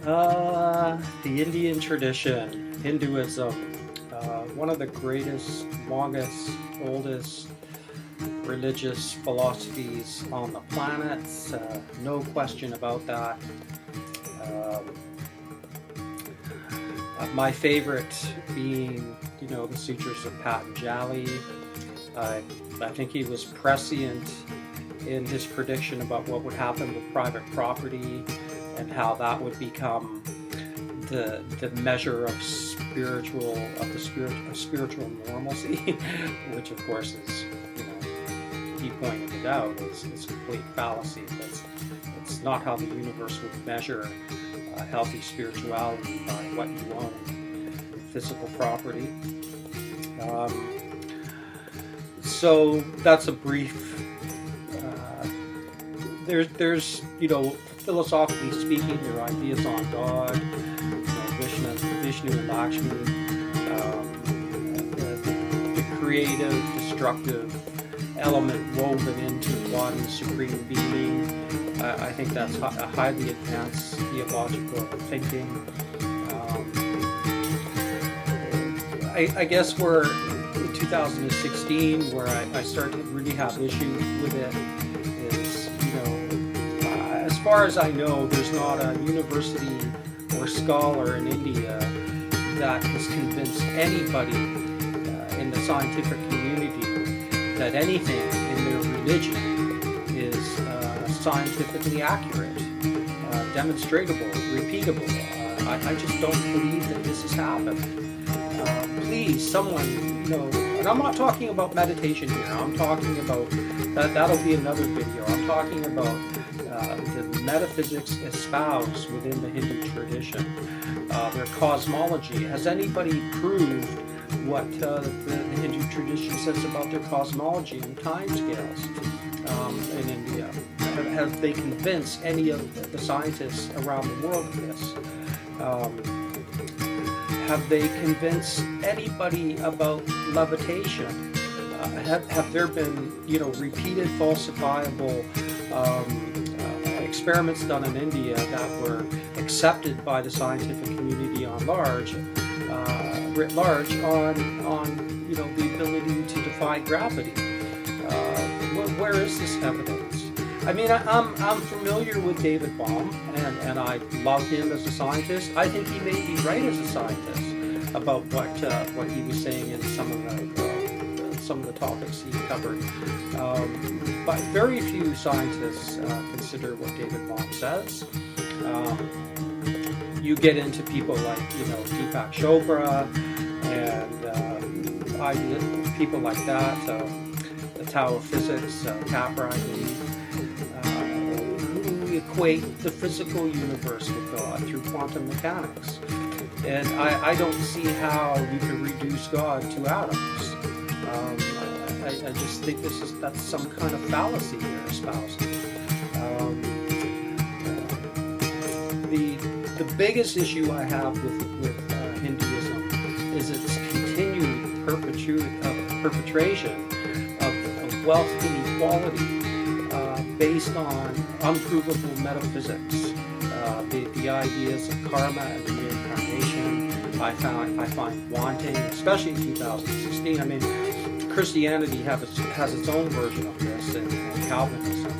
The Indian tradition, Hinduism, one of the greatest, longest, oldest religious philosophies on the planet. No question about that. Um, my favorite being, the Sutras of Patanjali. I think he was prescient in his prediction about what would happen with private property and how that would become the measure of spiritual normalcy, which of course is, he pointed it out, is complete fallacy. It's not how the universe would measure healthy spirituality by what you own, physical property. So that's a brief. There's philosophically speaking, there are ideas on God, Vishnu and Lakshmi, the creative, destructive element woven into one supreme being. I think that's a highly advanced theological thinking. I guess we're in 2016 where I started to really have issues with it. As far as I know, there's not a university or scholar in India that has convinced anybody in the scientific community that anything in their religion is scientifically accurate, demonstratable, repeatable. I just don't believe that this has happened. Please, someone, and I'm not talking about meditation here. I'm talking about, that'll be another video. I'm talking about the metaphysics espoused within the Hindu tradition, their cosmology. Has anybody proved what the Hindu tradition says about their cosmology and timescales in India? Have they convinced any of the scientists around the world of this? Have they convinced anybody about levitation? Have there been, repeated falsifiable experiments done in India that were accepted by the scientific community on large, writ large, on the ability to defy gravity? Where is this evidence? I mean, I'm familiar with David Bohm, and I love him as a scientist. I think he may be right as a scientist about what he was saying in some of the topics he covered. But very few scientists consider what David Bohm says. You get into people like Deepak Chopra and people like that, the Tao of Physics, Capra, I believe, who equate the physical universe with God through quantum mechanics. And I don't see how you can reduce God to atoms. I just think that's some kind of fallacy they're espousing. The biggest issue I have with Hinduism is its continued perpetration of wealth inequality based on unprovable metaphysics. The ideas of karma and reincarnation I find wanting, especially in 2016. I mean, Christianity has its own version of this, and Calvinism.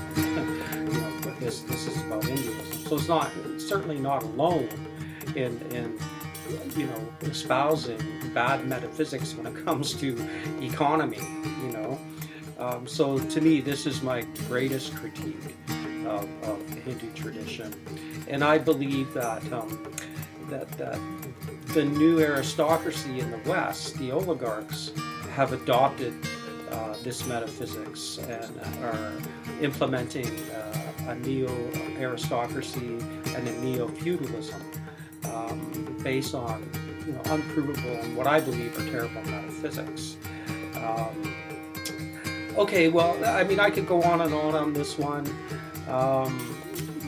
But this is about Hinduism, so it's certainly not alone in espousing bad metaphysics when it comes to economy. So to me, this is my greatest critique of the Hindu tradition, and I believe that that the new aristocracy in the West, the oligarchs, have adopted this metaphysics and are implementing a neo-aristocracy and a neo-feudalism based on unprovable and what I believe are terrible metaphysics. Okay, well, I mean, I could go on and on this one.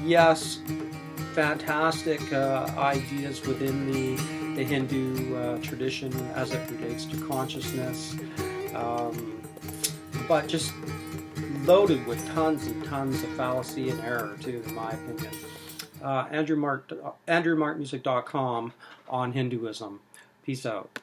Yes, fantastic ideas within the Hindu tradition as it relates to consciousness, but just loaded with tons and tons of fallacy and error too, in my opinion. AndrewMarkmusic.com on Hinduism. Peace out.